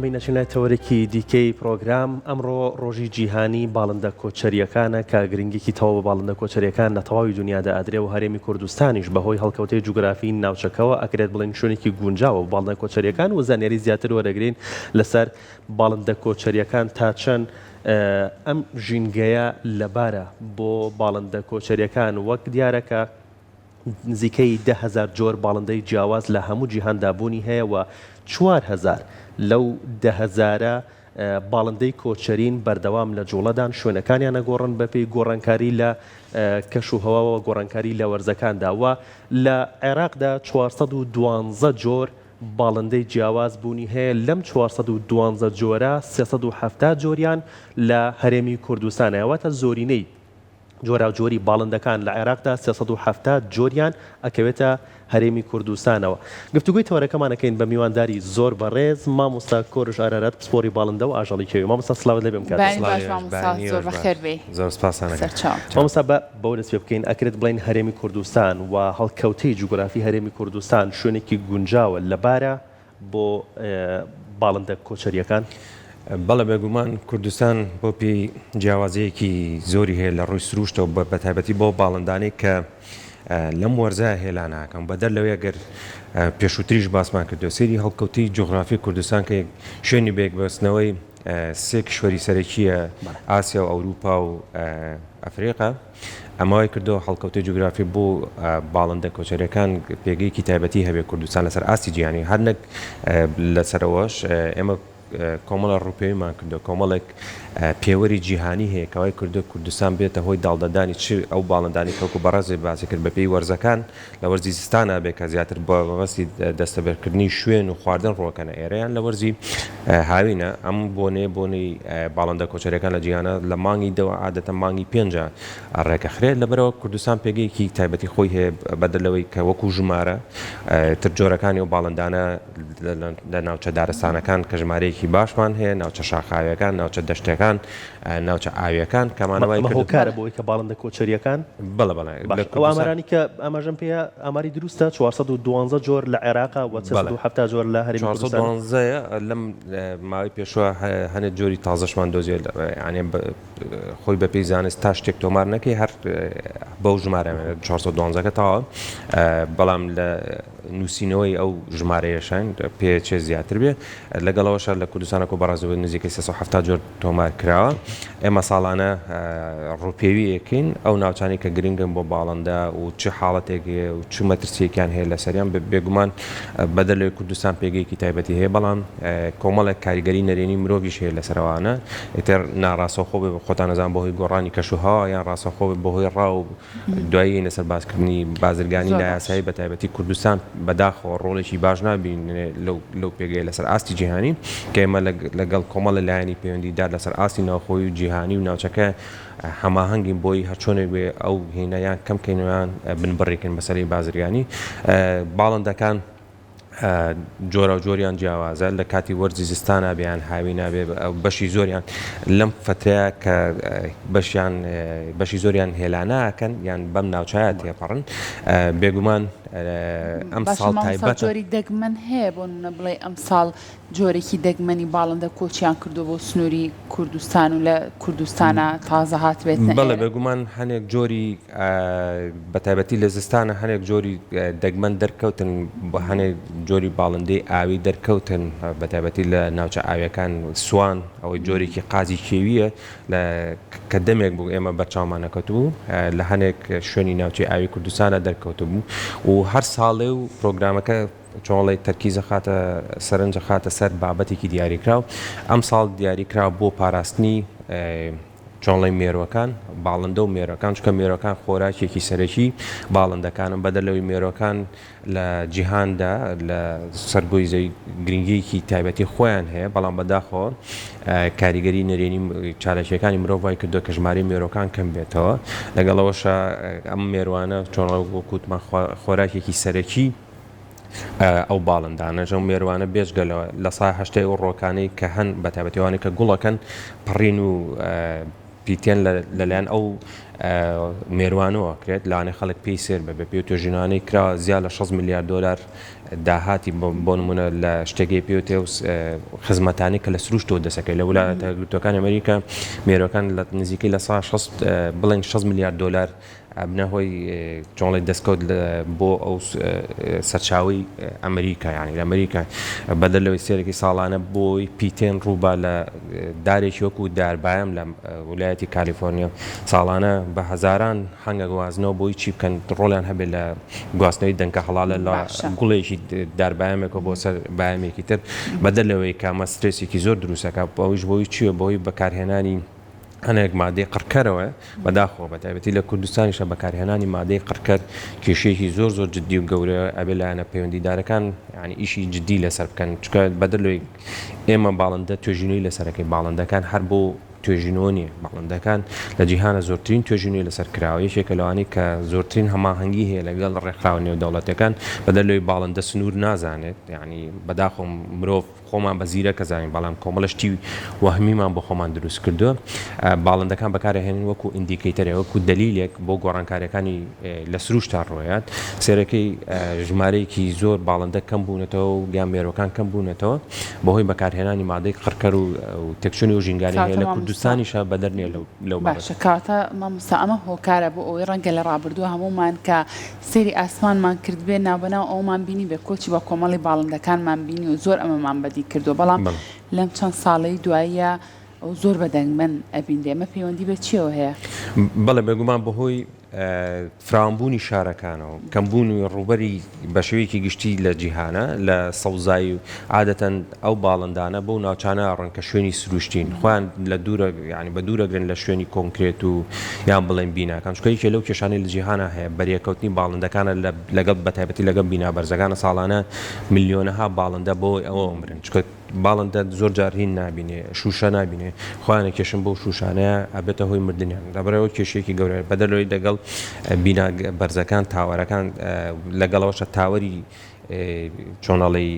بەڵام نەچێنێتەوەرەی دیکەی پرۆگرام ئەمڕۆ ڕۆژی جیهانی باڵندە کۆچەریەکانە کە گرنگێکی تەواو بە باڵندە کۆچەریەکان لە تەواوی دنیادا ئەدرێ و هەرێمی کوردستانیش بەهۆی هەڵکەوتەی جوگرافی ناوچەکەەوە ئەکرێت بڵێن شوێنێکی گونجاوە باڵندە کۆچەریەکان و زانیاری زیاتر وەرەگرین لەسەر باڵندە کۆچەریەکان تا چەند ئەم ژینگەیە لەبارە بۆ باڵندە کۆچەریەکان وەک دیارەکە نزیکەی 10,000 جۆر باڵندەی جیاواز لە هەموو جیهاندا بوونی هەیە و 4,000 لەو 10,000 باڵندەی کۆچەرین بەردەوام لە جوڵەدان شوێنەکانیان نەگۆڕن بەپێی گۆڕانکاری لە کەش و هەواوە گۆڕانکاری لە وەرزەکاندا و لە عێراقدا 412 جۆر باڵندەی جیاواز بوونی هەیە لەم 412 جۆرە 370 جۆریان لە هەرێمی کوردستانەوەتە زۆرینەی جۆرا و جۆری باڵندەکان لە عێراقدا 370 جۆریان ئەکەوێتە هەرێمی کوردستانەوە. گفتوگوی تەوەرەکەمانەکەین بە میوانداری زۆر بەڕێز مامۆستا کۆرژ ئارارەت پسپۆری باڵندە و ئاژەڵی کێوی. مامۆستا سلااوت لێ بێم کات. زۆر بەخێر بێ. زۆر سپاسانە. مامۆستا بەو دەست پێ بکەین ئەکرێت بڵین هەرێمی کوردستان و هەڵکەوتەی جوگرافی هەرێمی کوردستان شوێنێکی گونجاوە لەبارە بۆ باڵندە کۆچەریەکان. بەڵێ بێگومان کوردستان بۆ پێی جیاوازەیەکی زۆری هەیە لە ڕووی سروشتەوە بە تایبەتی بۆ باڵندانەی کە لەم وەرزە هێلا ناکەم بەدەر لەوەیە گەر پێشووتریش باسمان کردو سێری هەڵکەوتی جغرافی کوردستان کە شوێنی بێکبەستنەوەی سێ کشوەری سەرەکیە ئاسیا و ئەوروپا و ئەفریقا ئەماوەی کردو هەڵکەوتی جوگرافی بۆ باڵندە کۆچەریەکان پێگەیەکی تایبەتی هەبێ کوردستان لەسەر ئاستی جیهانی هەر نەک لەسەرەوەش ئێمە کۆمەڵە ڕوپێویمان کردو کۆمەڵێک پێوەری جیهانی هەیە کەوای کردو کوردستان بێتە هۆی داڵدەدانی چ ئەو باڵندانی کەوکو بەڕێزێ باسی کرد بە پێی وەرزەکان لە وەرزی زستانە بێ کە زیاتر بە بەبەستی دەستەبەرکردنی شوێن و خواردن ڕۆکەنە ئێرەیان لە وەرزی هاوینە ئەم بۆنەی باڵندە کۆچەریەکان لە جیهانە لە مانگی دەوە عادەتە مانگی پێنجە ڕێکەخرێت لەبەرەوە کوردستان پێگەیەکی تایبەتی خۆی هەیە بەدەلەوەی کە وەکو ژمارە تر جۆرەکانی و باڵندانە لە ناوچە دارستانەکان کە ژمارەیەکی باشمان هەیە ناوچە شاخاویەکان ناوچە دەشتەکان ناوچە ئاویەکان کەمانەوەی هۆکارە بۆی کە باڵندە کۆچەریەکان بەڵێ ئەو ئامارانی کە ئەمەژەم پێ ئاماری دروستە 412 جۆر لە عێراقا و 370 جۆر لە هەرێمی کوردستان لەم ماوەی پێشوە هەنێک جۆری تازەشمان دۆزیێ یعنی خۆی بە پێی زانست تا شتێک تۆمار نەکەی هەر بەو ژمارە 412 تاوە بەڵام لە نووسینەوەی ئەو ژمارەیەشان پێچێ زیاتر بێ لەگەڵەوەشە لە کوردستانە کۆ بەڕازەوە نزیکەی 370 جۆر تۆمار کراوە ئێمە ساڵانە ڕوپێویەکەین ئەو ناوچانی کە گرنگن بۆ باڵندە و چه حاڵەتێک و چ مەترسیەکیان هەیە لە سەریان بێگومان بەدەلەوەی کوردستان پێگەیەکی تایبەتی هەیە بەڵام کۆمەڵێک کاریگەری نەرێنی مرۆڤیش هەیە لەسەرەوانە ئیتر ناڕاستەوخۆ بێ خۆتان نەزان بەهۆی گۆڕانی کەشوهەوا یان ڕاستەخۆ بێ بەهۆی ڕاو دوایی لەسەر باسکردنی بازرگانی لە یاسایی بە تایبەتی کوردستان بەداخەوە ڕۆڵێکی باش نابین لەو پێگەی لەسەر ئاستی جیهانی کە ئێمە لەگەڵ کۆمەڵە لایەنی پەیوەندیدار لەسەر ئاستی ناوخۆی و جیهانی و ناوچەکە هەماهەنگین بۆی هەرچۆنێک بێ ئەو هێنایان کەمکەینەوەیان بنبڕێکن بەسەری بازرگانی باڵندەکان جۆرە و جۆریان جیاوازە لە کاتی وەرزی زستانە بێیان هاوی نابێ بەشی زۆریان لەم فترەیە کە بەشی زۆریان هێلاناکەن یان بەم ناوچایە تێپەڕن بێگومان ئەم ساڵ تایبەت جۆری دەگمەن هەیە بۆ بڵێ ئەم ساڵ جۆرێکی دەگمەنی باڵندە کۆچیان کردو بۆ سنووری کوردستان و لە کوردستانە تازە هات بێت بەڵێ بێگومان هەنێک جۆری بە تایبەتی لە زستانە هەنێک جۆری دەگمەن دەرکەوتن بە هەنێک جۆری باڵندەی ئاوی دەرکەوتن بە تایبەتی لە ناوچە ئاویەکان سوان ئەوەی جۆرێکی قازی کێویە کە دەمێک بوو ئێمە بەرچاومان نەکەوتبوو لە هەنێک شوێنی ناوچەی ئاوی کوردستانە دەرکەوت بوو و هەر ساڵێ و پرۆگرامەکە چۆڵی تەرکیزە خاتە سەرنجە خاتە سەر بابەتێکی دیاریکراو ئەم ساڵ دیاریکرا بۆ پاراستنی چۆڵی مێرۆکان باڵندە و مێرۆکان چکە مێرۆکان خۆراکێکی سەرەکی باڵندەکانم بەدەلەوەی مێرۆکان لە جیهاندا لە سەرگۆی گرنگیەکی تایبەتی خۆیان هەیە بەڵام بەداخەوە کاریگەری نەرێنی چالەکیەکانی مرۆڤ وای کردو کە ژمارەی مێرۆکان کەم بێتەوە لەگەڵەوەشە ئەم مێروانە چۆن وەکوتمان خۆراکێکی سەرەکی ئەو باڵندانە ژەم مێروانە بێژگەلەوە لە سای هەشتەی ئەو ڕۆکانەی کە هەن بە تایبەتیوانی کە گوڵەکەن پڕین و پیتێن لەلایەن ئەو مێروانەوە کرێت لاانێ خەڵک پێی سێر بە پێ توێژینانەی کرا زیاد لە 6 میلیارد دلار داهاتی بۆ نمونە لە شتێکی پێوتێ و خزمەتانی کە لە سروشتەوە دەسەکەی لە وڵاتە یەکگرتووەکانی ئەمریکا مێروەکان لە نزیکەی لە بڵێن 6 میلیارد دلار بنەهۆی چۆنڵی دەستکەوت بۆ ئەو سەرچاوی ئەمریکا یانی لە ئەمریکا بەدەر لەوەی سێرەی ساڵانە بۆی پیتێن ڕووبا لە دارێکی وەکو داربایم لە ویلایەتی کالیفۆرنیا ساڵانە بە هەزاران هەنگە گوازنەوە بۆی چی بکەن ڕۆڵیان هەبێت لە گواستنەوەی دەنگە هەڵالە لە گوڵێکی داربایامێکەوە بۆ سەر بایامێکی تر بەدەر لەوەی کامە سترێسێکی زۆر دروستەکە ئەویش بۆی چیە بۆی بەکارهێنانی هەنێک مادەی قڕکەرەوە بەداخۆ بە تایبەتی لە کوردستانیشە بەکارهێنانی مادەی قڕکەر کێشەیەکی زۆر جددی و گەورە ئەبێ لایەنە پەیوەندیدارەکان یعنی ئیشی جددی لەسەر بکەن چکە بەدەلۆی ئێمە باڵندە توێژینەوەی لەسەرەکەی باڵندەکان هەر بۆ توێژینەوە نیە باڵندەکان لە جیهانە زۆرترین توێژینەوەی لەسەر کراوە یەکێکە لەوانەی کە زۆرترین هەماهەنگی هەیە لەگەڵ ڕێکخراوە نێودەوڵەتەکان بەدەلۆی باڵندە سنوور نازانێت یعنی بەداخۆ مرۆڤ خۆمان بە زیرەکە زانین بەڵام کۆمەڵشتی وەهمیمان بۆ خۆمان دروست کردووە باڵندەکان بەکارهێنن وەکو ئیندیکەیتەرێ وەکو دلیلێک بۆ گۆڕانکاریەکانی لە سروشتا ڕۆیات سێرەکەی ژمارەیەکی زۆر باڵندە کەم بوونێتەوە و یان مێرۆکان کەم بوونێتەوە بەهۆی بەکارهێنانی مادەی قڕکەر و تێکچوونی و ژینگانی هەیە لە کوردستانیشە بەدەرنیە لەو باشە کاتە مامۆستا ئەمە هۆکارە بۆ ئەوەی ڕەنگە لە ڕابردووە هەمومان کە سێری ئاسمانمان کردبێ ناوبەناو ئەومان بینی بێ کۆچی بە کۆمەڵی باڵندەکانمان بینی و زۆر ئەمەمان بەدی کردو بەڵام لەم چەند ساڵەی دواییە ئەو زۆر بەدەنگمەن ئەبین دێمە پەیوەندی بە چیەوە هەیە؟ بەڵێ بێگومان بەهۆی فراوانبوونی شارەکانەوە کەمبوونی ڕوبەری بە شێوەیەکی گشتی لە جیهانە لە سەوزایی و عادەتەن ئەو باڵندانە بۆ ناوچانە ڕەنکە شوێنی سروشتین خۆیان لە دوورە ینی بە دوورەگرن لە شوێنی کۆنکرێت و یان بڵێن بیناکان چکەیەکێ لەو کێشانەی لە جیهانە هەیە بەریەکەوتنی باڵندەکانە لەگەڵ بەتایبەتی لەگەڵ بینابەرزەکانە ساڵانە میلیۆنەها باڵندە بۆی ئەوە مرن چکە باڵندە زۆر جار هین نابینێ شوشە نابینێ خۆیانە کێشن بۆ شوشانەیە ئەبێتە هۆی مردنیان لەبەرەوە کێشێکی گەورە بەدەلەوەی دەگەڵ بینا بەرزەکان تاوەرەکان لەگەڵەوەشە تاوەری چۆنەڵی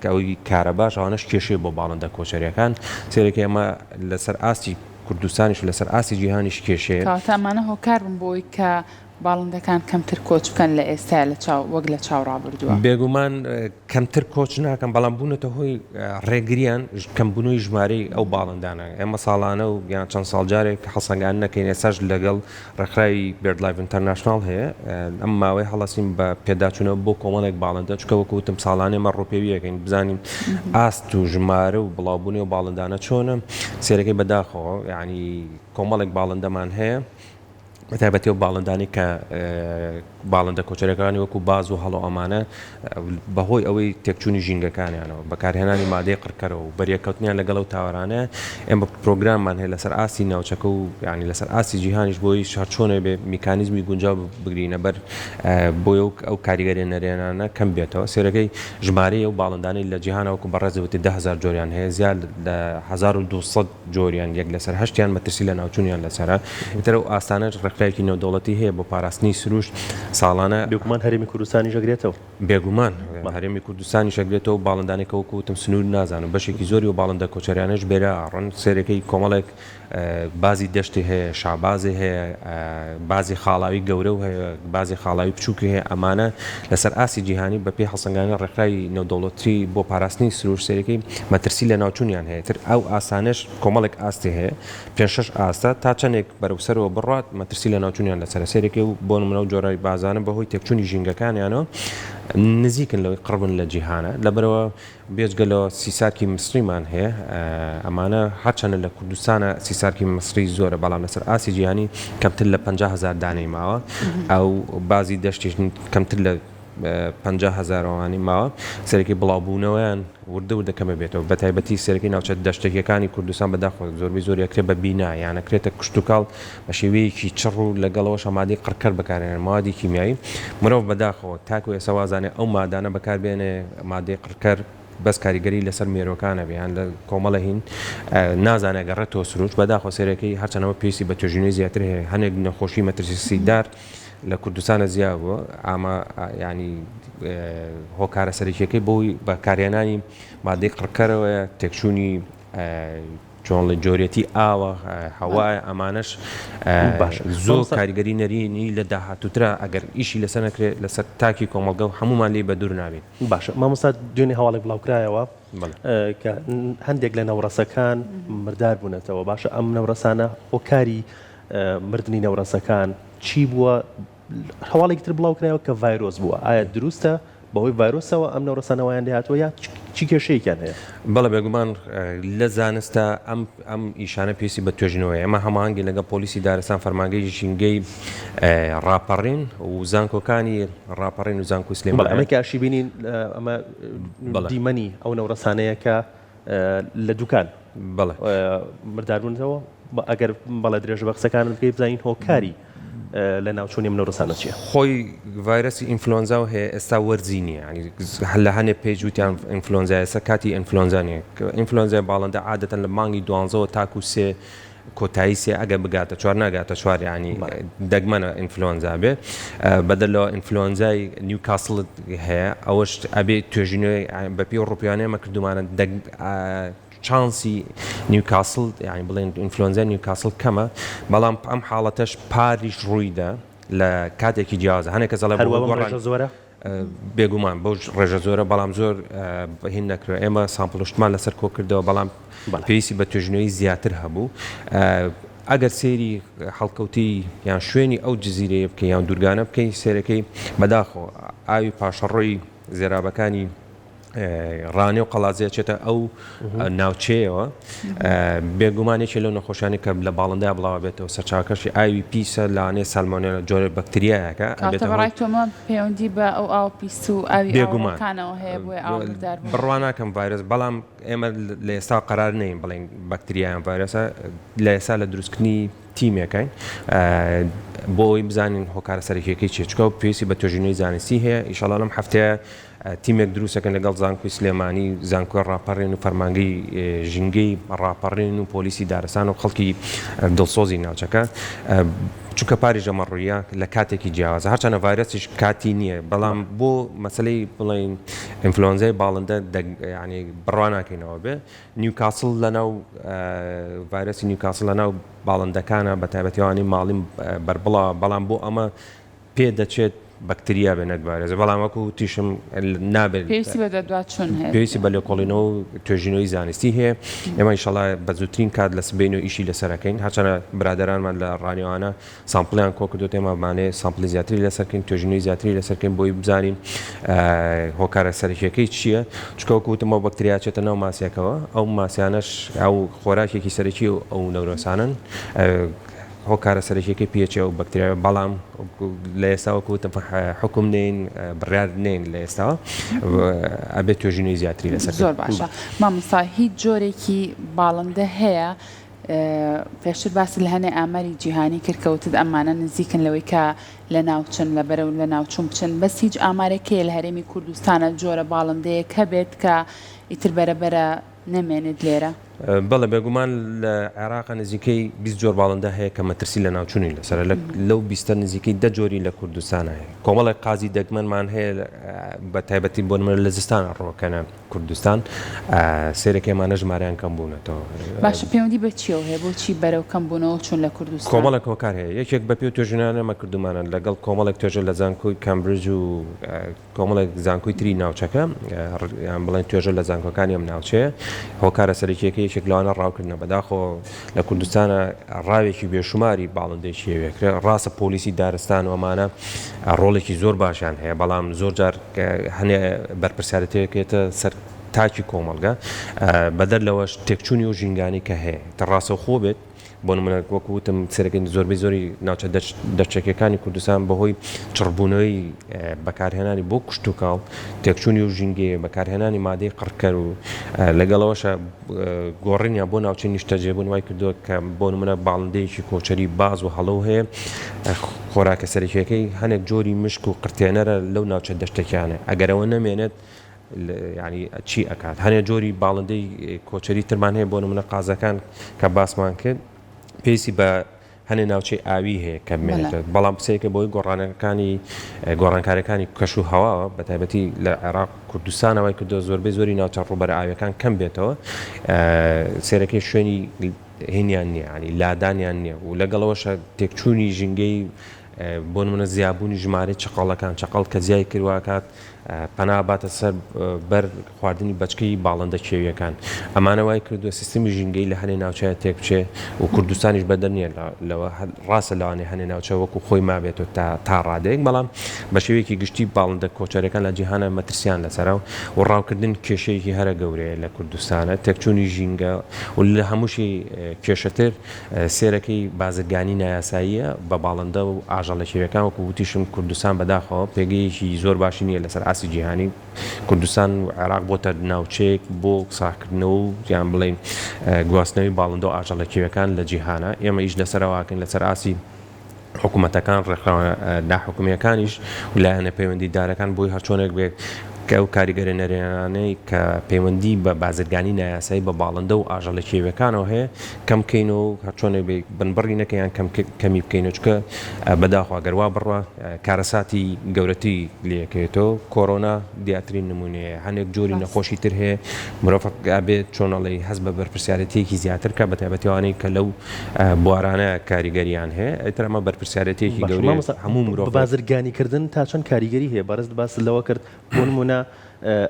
ئەوی کارە باش ئەوانەش کێشەی بۆ باڵندە کۆچەریەکان سێرەکە ئەمە لەسەر ئاستی کوردستانیش لەسەر ئاسی جیهانیش کێشەیە کاتەمانە هۆکار بم بۆی کە باڵندەکان کەمتر کۆچ بکەن لە ئێستا وەک لە چاو ڕابردووە بێگومان کەمتر کۆچ ناکەم بەڵام بوونەتە هۆی ڕێگریان کەمبوونەوەی ژمارەی ئەو باڵندانە ئێمە ساڵانە و یان چەند ساڵجارێک حەسەنگان نەکەین ئێساش لەگەڵ ڕێکخراوی BirdLife International هەیە ئەم ماوەی هەڵەسین بە پێداچوونەوە بۆ کۆمەڵێک باڵندە چکە وەکوتم ساڵانێ مە ڕۆپێویەکەین بزانین ئاست و ژمارە و بڵاوبوونی و باڵندانە چۆنە سێرەکەی بەداخەوە یعنی کۆمەڵێک باڵندەمان هەیە بەتایبەتی و باڵندانی کە باڵندە کۆچەرەکانی وەکو باز و هەڵۆ ئەمانە بەهۆی ئەوەی تێکچوونی ژینگەکانیانەوە بەکارهێنانی مادەی قڕکەرەوە و بەریەکەوتنیان لەگەڵ و تاوەرانە ئێمە پرۆگراممان هەیە لەسەر ئاسی ناوچەکە و ینی لەسەر ئاسی جیهانیش بۆی چۆنە بێ میکانیزمی گونجاو بگرینە بەر بۆی ئەو کاریگەری نەرێنانە کەم بێتەوە سێرەکەی ژمارەی ئەو باڵندانی لە جیهانەوەکو بەڕێزەوەتی 10,000 جۆریان هەیە زیاد لە 1200 جۆریان یەک لەسەر هەشتیان مەترسی لە ناوچوونیان لەسەرە ئیتر ئەو ئاستانە ڕێکخراوێکی نێودەوڵەتی هەیە بۆ پاراستنی سروشت ساڵانە بێگومان هەرێمی کوردستانی ژەگرێتەوە بێگومان هەرێمی کوردستانی شەگرێتەوە باڵندانێکە وەکوتم سنوور نازانم بەشێکی زۆری و باڵندە کۆچەریانەش بێرە ڕەن سێرەکەی کۆمەڵێک بازی دەشتی هەیە شابازی هەیە بازی خاڵاوی گەورە و هەیە بازی خاڵاوی بچووکی هەیە ئەمانە لەسەر ئاسی جیهانی بە پێی هەڵسەنگانی ڕێکخراوی نێودەوڵەتی بۆ پاراستنی سروش سێرەکەی مەترسی لە ناوچوونیان هەیە تر ئەو ئاسانش کۆمەڵێک ئاستی هەیە 5-6 ئاستە تا چەندێک بەرەوسەرەوە بڕات مەترسی لە ناوچوونیان لەسەر سێرەکەی و بۆ نمونە و جۆرای بازانە بەهۆی تێکچوونی ژینگەکانیانەوە نزیکن لەوەی قڕبن لە جیهانە لەبەرەوە بێجگەلەوە سیسارکی مصریمان هەیە ئەمانە هەرچەنە لە کوردستانە سیسارکی مصری زۆرە بەڵام لەسەر ئاسی جیهانی کەمتر لە 50,000 دانەی ماوە ئەو بازی دەشتیش کەمتر لە 50,000وانی ماوە سەرەکی بڵاوبوونەوەیان وردە دەکەمە بێتەوە بەتایبەتی سەرەکی ناوچە دەشتێکەکانی کوردستان بەداخۆ زۆربەی زۆر یەکرێت بە بینا یانەکرێتە کشتتوکاڵ بە شێوەیەکی چڕ و لەگەڵەوەش ئامادەی قڕکەر بەکارێنێن مادی کیمیایی مرۆڤ بەداخەوە تاکو ێستا وازانێ ئەو مادانە بەکاربێنێ مادەی قڕکەر بەس کاریگەری لەسەر مێرۆکانە بیان لە کۆمەڵە هین نازانە گەڕێتەوە سروش بەداخۆ سێرەکەی هەرچەنەوە پێویستی بە توێژینەی زیاتر هەیە هەنێک نەخۆشی مەترسیدار لە کوردستانە زیابووە ئاما ینی هۆکارە سەرکیەکەی بۆی بەکارهێنانی مادەی قڕکەرەوە تێکچوونی چۆن لە جۆرەتی ئاوە هەوای ئەمانەش زۆر کاریگەری نەرینی لە داهاتووترا ئەگەر ئیشی لەسەر نەکرێت لەسەر تاکی کۆمەڵگە و هەمومان لێ بە دوور نابێت. باشە مامۆستا دوێنێ هەواڵێک بڵاوکرایەوە کە هەندێک لە نەوڕەسەکان مردار بوونەتەوە. باشە ئەم نەوڕەسانە هۆکاری مردنی نەوڕەسەکان چی بووە؟ هەواڵێکی تر بڵاوکرایەوە کە ڤایرۆس بووە. ئایا دروستە بەهۆی ڤایرۆسەوە ئەم نەوڕەسانەوەیان دەهاتوە یا چی کێشەیەکیان هەیە؟ بەڵێ بێگومان لە زانستە ئەم ئیشانە پێویستی بە توێژنەوەی ئەمە هەماهەنگی لەگە پۆلیسی دارستان فەرمانگەی ژینگەی ڕاپەڕین و زانکۆکانی ڕاپەڕین و زانکۆ سلێمان. ئەمە کە ئاشی بینین ئەمە دیمەنی ئەو نەوڕەسانەیە کە لە دوکان مرداربوونەوە. ئەگەر بەڵێ درێژە بە قسەکانت بکەی بزانین هۆکاری لە ناوچوونی ئەم نەوڕەسانە چییە؟ خۆی ڤایرۆسی ئینفلۆنزا و هەیە ئێستا وەرزی نییە، لە هەنێ پێش وتیان ئینفلۆنزا ئێستا کاتی ئینفلۆنزا نیە. ئینفلۆنزای باڵندە عادەتەن لە مانگی 12 تاکو سێ کۆتایی سێ ئەگە بگاتە 4 ناگاتە 4 ینی دەگمەنە ئینفلۆنزا بێ. بەدەلەوە ئینفلۆنزای نیوکاسڵ هەیە ئەوەش ئەبێ توێژینەوەی بەپی ئەوڕۆپیانەیە مەکردومانە چانسی نیوکاسڵ یعنی بڵێن ئینفلۆنزای نیوکاسڵ کەمە، بەڵام ئەم حاڵەتەش پاریش ڕوویدا لە کاتێکی جیاوازە. هەنێک کەس دەڵێ ڕێژە زۆرە بێگومان بەو ڕێژە زۆرە، بەڵام زۆر هین نەکرێ. ئێمە سامپڵشتمان لەسەر کۆ کردەوە، بەڵام پێویستی بە توێژنەوەی زیاتر هەبوو. ئەگەر سێری هەڵکەوتی یان شوێنی ئەو جززیرەیە بکەی یان دوورگانە بکەی سێرەکەی بەداخۆ ئاوی پاشەڕۆی زێرابەکانی ڕانێ و قەڵازیە چێتە ئەو ناوچەیەوە بێگومانێکی لەو نەخۆشیانی کە لە باڵندای بڵاوە بێتەوە سەرچاوەکەشی ئاوی پیسە لاانێ سالمۆنێلە جۆرە بەکتریایەکە بەڕای تۆمە پەیوەندی بە ئەو ئاو پیس و ئاوی ئەوەکانەوە هەیە بۆی ئاودار بڕوا ناکەم ڤایرۆس، بەڵام ئێمە لە ئێستا قەرار نەین بڵێن بەکتریایان ڤایرۆسە لە ئێستا لە دروستکردنی تیمێکین بۆ ئەوی بزانین هۆکارە سەرەکیەکەی چێچکە و پێویستی بە توێژینەوەی زانستی هەیە. ئیشەڵا لەم هەفتەیە تیمێک دروستەکەن لەگەڵ زانکۆی سلێمانی، زانکۆی ڕاپەڕین و فەرمانگەی ژینگەی ڕاپەڕین و پۆلیسی دارستان و خەڵکی دڵسۆزی ناوچەکە، چونکە پاری ژەمەڕوویە لە کاتێکی جیاوازە هەرچەنە ڤایرۆسیش کاتی نییە، بەڵام بۆ مەسەلەی بڵێن ئینفلۆنزای باڵندە ینی بڕوا ناکەینەوە بێ. نیوکاسڵ لەناو ڤایرۆسی نیوکاسڵ لەناو باڵندەکانە بە تایبەتیوانی ماڵی بەربڵا، بەڵام بۆ ئەمە پێ دەچێت بەکتریا بێ نەک ڤایرۆس. بەڵام وەکو تیشم نابێت پێویستی بە دەدواتچوون هەیە، پێویستی بە لێکۆڵینەوە و توێژینەوەی زانستی هەیە. ئێمە ئینشەڵا بە زووترین کات لە سبەین و ئیشی لەسەرەکەین، هەرچەنە برادەرانمان لە ڕانیوانە سامپڵیان کۆ کردو تێمەمانێ سامپڵی زیاتری لەسەرکەین، توێژینەوەی زیاتری لەسەرکەین بۆی بزانین هۆکارە سەرەکیەکەی چییە، چکە وەکوتمەوە بەکتریا چێتە ناو ماسیەکەوە. ئەو ماسیانەش ئەو خۆراکێکی سەرەکی و ئەو نەورۆسانن هۆکارە سەرەکیەکەی پێچێ و بەکتریاوە، بەڵام لە ئێستا وەکوتم حکوم نین بڕیار نین لە ئێستا ئەبێت توێژینەوەی زیاتری لەسەر. زۆر باشە. مامۆستا هیچ جۆرێکی باڵندە هەیە پێشتر باسی لە هەنێ ئاماری جیهانی کردکەوتت ئەمانە نزیکن لەوەی کە لە ناوچن لە بەرە و لە ناوچوون بچن، بەس هیچ ئامارێکەیە لە هەرێمی کوردستانە جۆرە باڵندەیە کە بێت کە ئیتر بەرەبەرە نەمێنێت لێرە؟ بەڵێ بێگومان لە عێراقا نزیکەی 20 جۆر باڵندە هەیە کە مەترسی لە ناوچوونی لەسەر لەو 20 نزیکەی 10 جۆری لە کوردستانە هەیە. کۆمەڵی قازی دەگمەنمان هەیە بە تایبەتی بۆ نمونە لە زستانە ڕۆکەنە کوردستان سێرەکەمانە ژمارەیان کەم بوونەتەوە. باشە پەیوەندی بە چیەوە هەیە بۆچی بەرەو کەم بوونەوە چوون لە کوردستان؟ کۆمەڵێک هۆکار هەیە. یەکێک بە پێ توێژینانەمە کردومانە لەگەڵ کۆمەڵێک توێژە لە زانکۆی کامبرج و کۆمەڵێک زانکۆی تری ناوچەکە یان بڵێن توێژە لە زانکۆکانی ئەم ناوچەیە. هۆکارە سەرەکیەکەی یەکێک لەوانە ڕاوکردنە بەداخۆ لە کوردستانە ڕاوێکی بێشماری باڵندەی شێوێکرێ. ڕاستە پۆلیسی دارستان وەمانە ڕۆڵێکی زۆر باشیان هەیە، بەڵام زۆر جار هەنێ بەرپرسیارەتەیەکێتە سەر تاکی کۆمەڵگە بەدەر لەوەش تێکچوونی و ژینگانی کە هەیە ڕاستە خۆ بێت. بۆ نمونە وەکوتم سەرەکەی زۆربەی زۆری ناوچە دەرچەکەەکانی کوردستان بەهۆی چڕبوونەوەی بەکارهێنانی بۆ کشت و کاڵ تێکچوونی و ژینگەیە بەکارهێنانی مادەی قڕکەر و لەگەڵەوەشە گۆڕینیان بۆ ناوچەی نیشتەجێبوون وای کردووە کە بۆ نمونە باڵندەیەکی کۆچەری باز و هەڵەو هەیە. خۆراکە سەرەکیەکەی هەنێک جۆری مشک و قرتێنەرە لەو ناوچە دەشتێکیانە، ئەگەرەوە نەمێنێت ینی چی ئەکات. هەنێک جۆری باڵندەی کۆچەری ترمان هەیە بۆ نمونە قازەکان کە باسمان کرد، پێویستی بە هەنێ ناوچەی ئاوی هەیە کە بمێنێتەوە بەڵام پسەیەکە بۆی گۆڕانکاریەکانی کەش و هەواوە بە تایبەتی لە عێراق کوردستانەوەی کردو زۆری ناوچە ڕووبەرە ئاویەکان کەم بێتەوە سێرەکەی شوێنی هینیان نییە ینی لادانیان نییە و لەگەڵەوەشە تێکچوونی ژینگەی بۆ نمونە زیابوونی ژمارە چقەڵەکان چقەڵ کە زیای کردواکات پەنا باتە سەر بەر خواردنی بەچکەی باڵندە کێویەکان ئەمانە وای کردووە سیستمی ژینگەی لە هەنێ ناوچەیە تێک بچێ و کوردستانیش بەدەر نییە لەوە ڕاستە لەوانێ هەنێ ناوچە وەکو خۆی مابێتەوە تا ڕادەیەک بەڵام بە شێوەیەکی گشتی باڵندە کۆچەرەکان لە جیهانە مەترسیان لەسەرە و ڕاوکردن کێشەیەکی هەرە گەورەیە لە کوردستانە تێکچوونی ژینگە و لە هەمووشی کێشەتر سێرەکەی بازرگانی نایاساییە بە باڵندە و ئاژەڵە کێویەکان وەکو وتیشم کوردستان بەداخەوە پێگەیەکی زۆر باشی نییە لەسەر ئاسی جیهانی کوردستان و عێراق بۆتە ناوچەیەک بۆ ساکردنەوە و یان بڵێن گواستنەوەی باڵندە و ئاژەڵە کێویەکان لە جیهانە ئێمە ئیش لەسەرەواکەین لەسەر ئاسی حکوومەتەکان ناحکومیەکانیش و لایەنە پەیوەندیدارەکان بۆی هەرچۆنێک بێت کە ئەو کاریگەری نەرێنانەی کە پەیوەندی بە بازرگانی نایاسایی بە باڵندە و ئاژەڵە کێویەکانەوە هەیە کەم بکەینەوە هەرچۆنێک بێ بنبڕی نەکەیان کەمی بکەینەوە چکە بەداخوا گەروا بڕوە کارەساتی گەورەتی لەکەوێتەوە کۆرۆنا دیاترین نمونەیە هەندێک جۆری نەخۆشی تر هەیە مرۆڤ بێت چۆنەڵی هەست بە بەرپرسیارەتێکی زیاتر کە بە تایبەتیوانەی کە لەو بوارانە کاریگەریان هەیە ئەتر ئەمە بەرپرسیارەتێکی گەورەیە هەموو مرۆڤ بازرگانیکردن تا چەند کاریگەری هەیە بەڕست باس لەوە کرد بۆ نمونە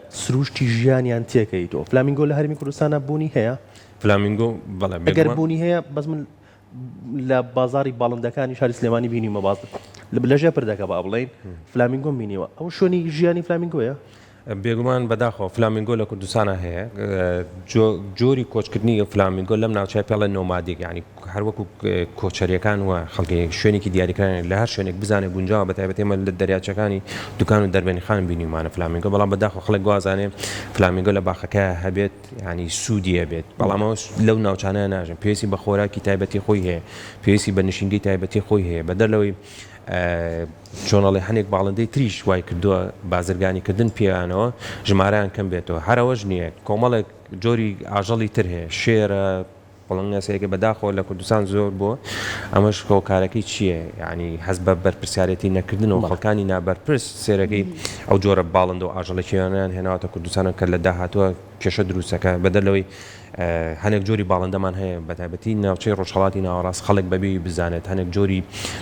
سروشتی ژیانیان تێکەیتەوە فلامینگۆ لە هەرمی کوردستانە بوونی هەیە فلامینگۆ بەڵێ ئەگەر بوونی هەیە بەس من لە بازاری باڵندەکانی شاری سلێمانی بینیمە باز لەژێ پردەکە با بڵێن فلامینگۆم بینیوە ئەو شوێنی ژیانی فلامینگۆیە بێگومان بەداخەوە فلامینگۆ لە کوردستانە هەیە جۆری کۆچکردنی فلامینگۆ لەم ناوچای پێڵە نۆمادیک ینی هەروەکو کۆچەریەکان وە خەڵکی شوێنێکی دیاریکران لە هەر شوێنێک بزانێ گونجاوە بە تایبەت ئێمە لە دەریاچەکانی دوکان و دەربێنیخان بینیمانە فلامینگۆ بەڵام بەداخەوە خەڵک گوازانێ فلامینگۆ لە باخەکە هەبێت ینی سوودیە بێت بەڵامەوە لەو ناوچانە ناژن پێویستی بە خۆراکی تایبەتی خۆی هەیە پێویستی بە نشینگەی تایبەتی خۆی هەیە بەدەرلەوەی چۆنەڵی هەنێک باڵندەی تریش وای کردووە بازرگانیکردن پێیانەوە ژمارەیان کەم بێتەوە هەرەوەش نییە کۆمەڵێک جۆری ئاژەڵی تر هەیە شێرە بەڵنگەسەیەکە بەداخەوە لە کوردستان زۆر بووە ئەمەش کۆکارەکەی چییە؟ ینی هەز بە بەرپرسیارەتی نەکردنەوە خەڵکانی نابەرپرس سێرەکەی ئەو جۆرە باڵندە و ئاژەڵە کێویانیان هێناوەتە کوردستانە کە لە داهاتووە کێشە دروستەکە بەدەرلەوەی هەنێک جۆری باڵندەمان هەیە بە تایبەتی ناوچەی ڕۆژهەڵاتی ناوەڕاست خەڵک بەبێ بزانێت هەنێک جۆری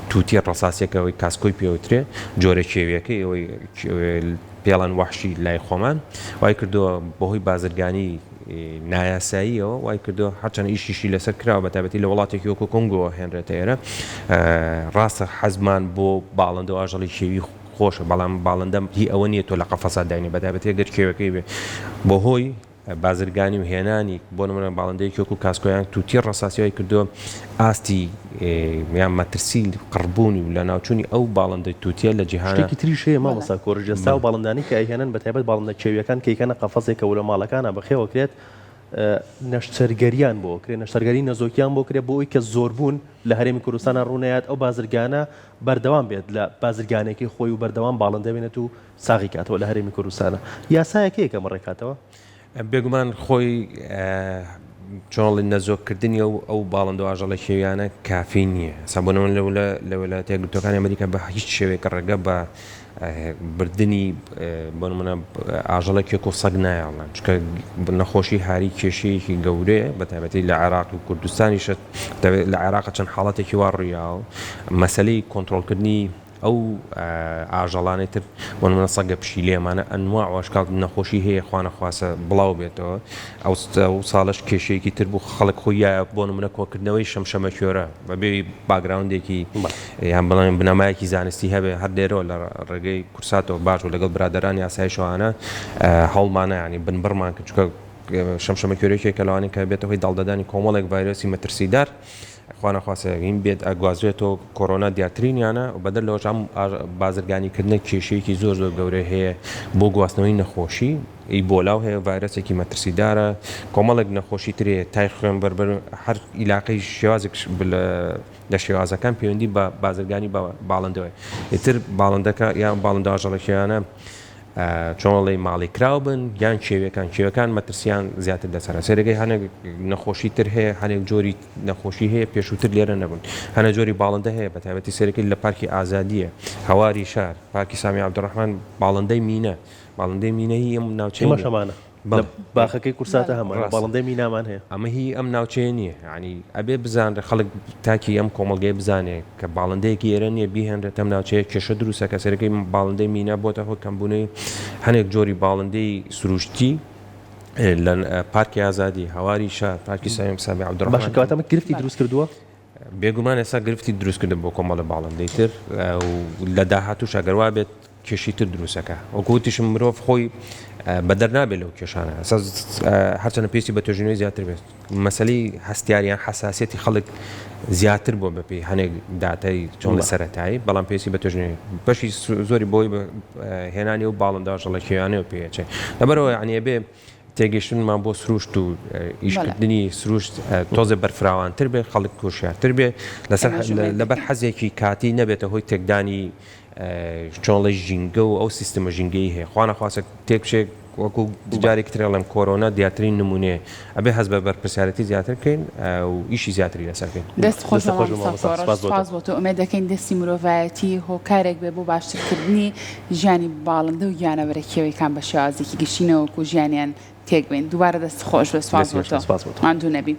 تووتیە ڕەساسیەکەەوەی کاسکۆی پێوترێ جۆرە کێویەکەی ئەوەی پێڵەن وەحشی لای خۆمان وای کردووە بەهۆی بازرگانی نایاساییەوە وای کردو هەرچەند ئیشیشی لەسەر کراوە بە تایبەتی لە وڵاتێکی وەکو کۆنگۆ هێنرێتە ئێرە ڕاستە حەزمان بۆ باڵندە و ئاژەڵی کێوی خۆشە بەڵام باڵندەم هی ئەوە نییە تۆ لە قەفەسا داینی بە تایبەتی گەر کێوەکەی بێ بۆ هۆی بازرگانی و هێنانی بۆ نمونە باڵندەیەکی وەکو کاسکۆیان تووتی ڕەساسیەوەی کردووە ئاستی یان مەترسی قڕبوونی و لە ناوچوونی ئەو باڵندەی تووتیە لە جیهانە شتێکی تریش هەیە مامۆستا کۆڕژێستا و باڵندانی کە ئەیهێنن بە تایبەت باڵندە کێویەکان کەیکەنە قەفەسێکە و لە ماڵەکانە بەخێوەکرێت نەشتەرگەریان بۆ کرێت نەشتەرگەری نەزۆکیان بۆ کرێت بۆ ئەوی کە زۆربوون لە هەرێمی کوردستانە ڕوونەیەات ئەو بازرگانە بەردەوام بێت لە بازرگانێکی خۆی و بەردەوام باڵندە بێنێت و ساغی کاتەوە لە هەرێمی کوردستانە یاسایەکەیە کە مەڕێکاتەوە بێگومان خۆی چۆڵی نەزۆکردنی ئەو باڵندە و ئاژەڵە کێویانە کافی نییە سابوونەوە لە وڵاتە یەکگرتووەکانی ئەمریکا بە هیچ شێوەیەک ڕێگە بە بردننی بۆ نمونە ئاژەڵە کێک و سەگ نایاڵان چکە نەخۆشی هاری کێشەیەکی گەورەیە بە تایبەتی لە عێراق و کوردستانیشە لە عێراق چەند حاڵەتێکی وا ڕوویاوە مەسەلەی کۆنتڕۆڵکردنی ئەو ئاژەڵانەی تر بۆ نمونە سەگە پشیلێمانە ئەنواع واشکال نەخۆشی هەیە خوانەخواسە بڵاو بێتەوە ئەو ساڵش کێشەیەکی تر بوو خەڵک خۆیە بۆ نمونە کۆکردنەوەی شەمشەمە کوێرە بەبێ باگراوندێکی یان بڵێن بنەمایەکی زانستی هەبێ هەر دێرەوە لە ڕێگەی کورساتەوە باش و لەگەڵ برادەرانی یاسای شەوانە هەڵمانە ینی بنبڕمان کرد چکە شەمشەمە کوێرەیەکێک کە لەوانەیە کە بێتە هۆی داڵدەدانی کۆمەڵێک ڤایرۆسی مەترسیدار خوانەخواسەین بێت ئەگوازرێتەوە کۆرۆنا دیاترینیانە و بەدەر لەوەش ئەم بازرگانیکردنە کێشەیەکی زۆر گەورە هەیە بۆ گواستنەوەی نەخۆشی ئیبۆلاو هەیە ڤایرۆسێکی مەترسیدارە کۆمەڵێک نەخۆشی ترێ تای خوێن بەربەر هەر عیلاقەی شێوازێک لە شێوازەکان پەیوەندی بە بازرگانی باڵندەوەی ئیتر باڵندەکە یان باڵندە ئاژەڵەکیانە چۆڵی ماڵی کراو بن یان کێوەکان مەترسیان زیاتر دەسەرە سێرەگەی هەنێک نەخۆشی تر هەیە هەنێک جۆری نەخۆشی هەیە پێشووتر لێرە نەبوون هەنە جۆری باڵندە هەیە بە تایبەتی سێرەکەی لە پارکی ئازادیە هەواری شار پارکی سامی عەبدوڕەحمان باڵندەی مینە هی ئەم ناوچەی شەمانە باخەکەی کورساتە هەمان باڵندەی مینامان هەیە ئەمە هی ئەم ناوچەیە نییە ینی ئەبێ بزانرە خەڵک تاکی ئەم کۆمەڵگەی بزانێ کە باڵندەیەکی ئێرە نیە بیهێنرێت ئەم ناوچەیە کێشە دروستە کە سەرەکەی باڵندەی مینا بۆتە هۆ کەمبوونەی هەنێک جۆری باڵندەی سروشتی لە پارکی ئازادی هەواری شار پارکی سامی عەبدوڕەحمان باشەکەواتە ئەمە گرفتی دروست کردووە بێگومان ئێستا گرفتی دروست کردن بۆ کۆمەڵە باڵندەی تر لە داهاتووش ئەگەروا بێت کێشی تر دروستەکە وەکوتیشم مرۆڤ خۆی بەدەر نابێت لەو کێشانە هەرچەنە پێویستی بە توێژینەوەی زیاتر بێت مەسەلەی هەستیاریان حساسیەتی خەڵک زیاتر بۆ بەپێی هەنێک داتای چۆن لە سەرەتایی بەڵام پێویستی بە توێژینەوەی بەشی زۆری بۆی هێنانی و باڵنداژە لە کێوانەوە پێچێ لەبەرەوە یعنی بێ تێگەشتنمان بۆ سروشت و ئیشکردنی سروشت تۆزە بەرفراوانتر بێ خەڵک کوشیارتر بێ لەبەر حەزێکی کاتی نەبێتە هۆی تێکدانی چۆڵی ژینگە و ئەو سیستەمە ژینگەی هەیە خوانە خواستە تێکچێک وەکو جارێک ترێڵم کۆرۆنا دیاترین نمونێ ئەبێ هەز بە بەرپرسیارەتی زیاتر بکەین و ئیشی زیاتری لەسەرکەین دەست خۆش بۆ تۆ ئومێد دەکەین دەستی مرۆڤایەتی هۆکارێک بێ بۆ باشترکردنی ژیانی باڵندە و گیانەوەرەکیەوەیکان بە شێوازێکی گشتینەوەکو ژیانیان تێک بین دووبارە دەست خۆش بە سواز بۆ تۆ ماندوو نەبی